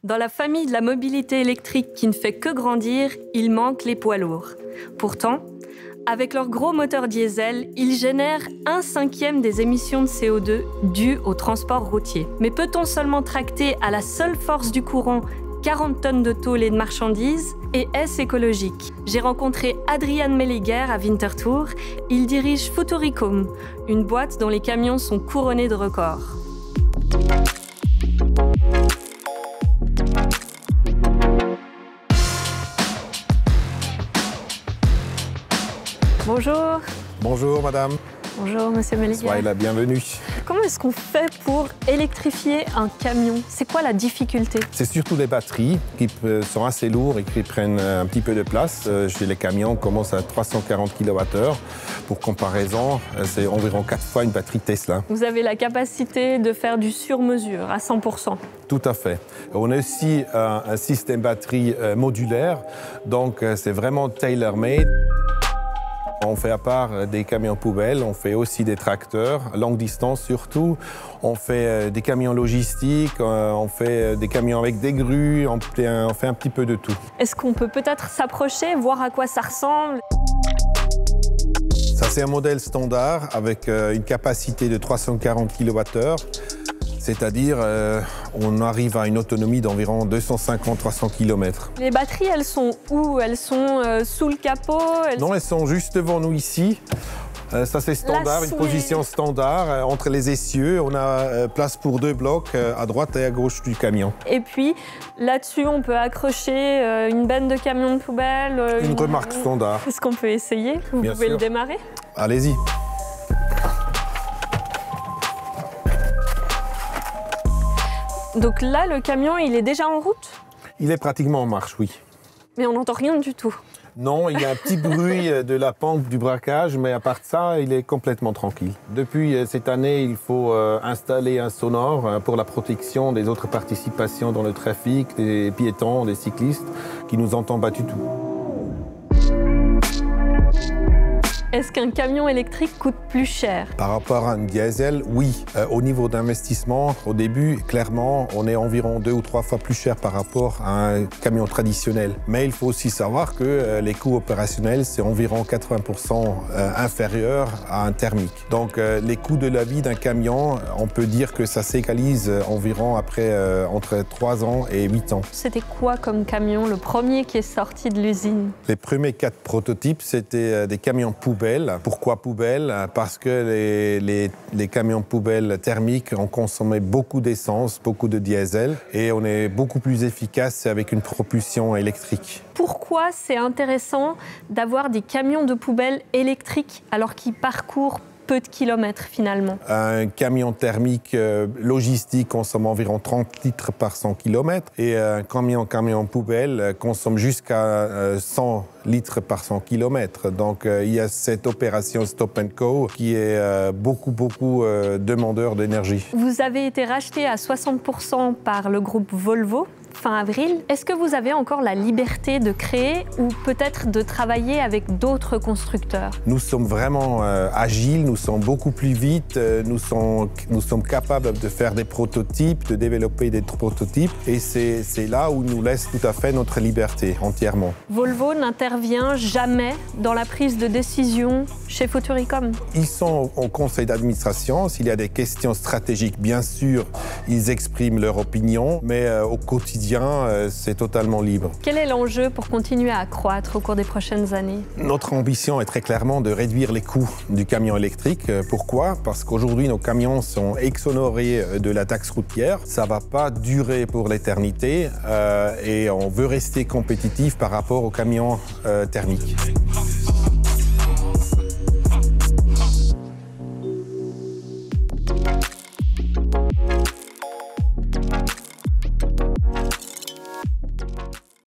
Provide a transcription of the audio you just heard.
Dans la famille de la mobilité électrique qui ne fait que grandir, il manque les poids lourds. Pourtant, avec leur gros moteur diesel, ils génèrent 1/5 des émissions de CO2 dues au transport routier. Mais peut-on seulement tracter à la seule force du courant 40 tonnes de tôle et de marchandises? Et est-ce écologique? J'ai rencontré Adrian Melliger à Winterthur. Il dirige Futuricom, une boîte dont les camions sont couronnés de records. Bonjour. Bonjour madame. Bonjour monsieur Melliger. Soyez la bienvenue. Comment est-ce qu'on fait pour électrifier un camion? C'est quoi la difficulté? C'est surtout les batteries qui sont assez lourdes et qui prennent un petit peu de place. Chez les camions, on commence à 340 kWh. Pour comparaison, c'est environ 4 fois une batterie Tesla. Vous avez la capacité de faire du sur-mesure à 100%. Tout à fait. On a aussi un système batterie modulaire, donc c'est vraiment tailor-made. On fait à part des camions poubelles, on fait aussi des tracteurs, longue distance surtout. On fait des camions logistiques, on fait des camions avec des grues, on fait un petit peu de tout. Est-ce qu'on peut peut-être s'approcher, voir à quoi ça ressemble? Ça, c'est un modèle standard avec une capacité de 340 kWh. C'est-à-dire, on arrive à une autonomie d'environ 250-300 km. Les batteries, elles sont où? Elles sont sous le capot? Non, elles sont juste devant nous ici. Ça, c'est standard, une position standard. Entre les essieux, on a place pour 2 blocs à droite et à gauche du camion. Et puis, là-dessus, on peut accrocher une benne de camion de poubelle. Une remorque standard. Est-ce qu'on peut essayer? Vous Bien pouvez sûr. le démarrer? Allez-y. Donc là, le camion, il est déjà en route? Il est pratiquement en marche, oui. Mais on n'entend rien du tout. Non, il y a un petit bruit de la pente du braquage, mais à part de ça, il est complètement tranquille. Depuis cette année, il faut installer un sonore pour la protection des autres participations dans le trafic, des piétons, des cyclistes, qui nous entendent pas du tout. Est-ce qu'un camion électrique coûte plus cher? Par rapport à un diesel, oui. Au niveau d'investissement, au début, clairement, on est environ 2 ou 3 fois plus cher par rapport à un camion traditionnel. Mais il faut aussi savoir que les coûts opérationnels, c'est environ 80% inférieur à un thermique. Donc les coûts de la vie d'un camion, on peut dire que ça s'égalise environ après entre 3 ans et 8 ans. C'était quoi comme camion, le premier qui est sorti de l'usine? Les premiers 4 prototypes, c'était des camions poubelles. Pourquoi poubelle? Parce que les camions poubelles thermiques ont consommé beaucoup d'essence, beaucoup de diesel et on est beaucoup plus efficace avec une propulsion électrique. Pourquoi c'est intéressant d'avoir des camions de poubelle électriques alors qu'ils parcourent peu de kilomètres finalement? Un camion thermique logistique consomme environ 30 litres par 100 km et un camion poubelle consomme jusqu'à 100 litres par 100 km. Donc il y a cette opération Stop and Go qui est beaucoup demandeur d'énergie. Vous avez été racheté à 60% par le groupe Volvo fin avril. Est-ce que vous avez encore la liberté de créer ou peut-être de travailler avec d'autres constructeurs? Nous sommes vraiment agiles, nous sommes beaucoup plus vite, nous sommes capables de faire des prototypes, de développer des prototypes et c'est là où nous laisse tout à fait notre liberté entièrement. Volvo n'intervient jamais dans la prise de décision chez Futuricom? Ils sont au conseil d'administration. S'il y a des questions stratégiques, bien sûr, ils expriment leur opinion, mais au quotidien, c'est totalement libre. Quel est l'enjeu pour continuer à croître au cours des prochaines années? Notre ambition est très clairement de réduire les coûts du camion électrique. Pourquoi? Parce qu'aujourd'hui, nos camions sont exonérés de la taxe routière. Ça ne va pas durer pour l'éternité et on veut rester compétitif par rapport aux camions thermiques.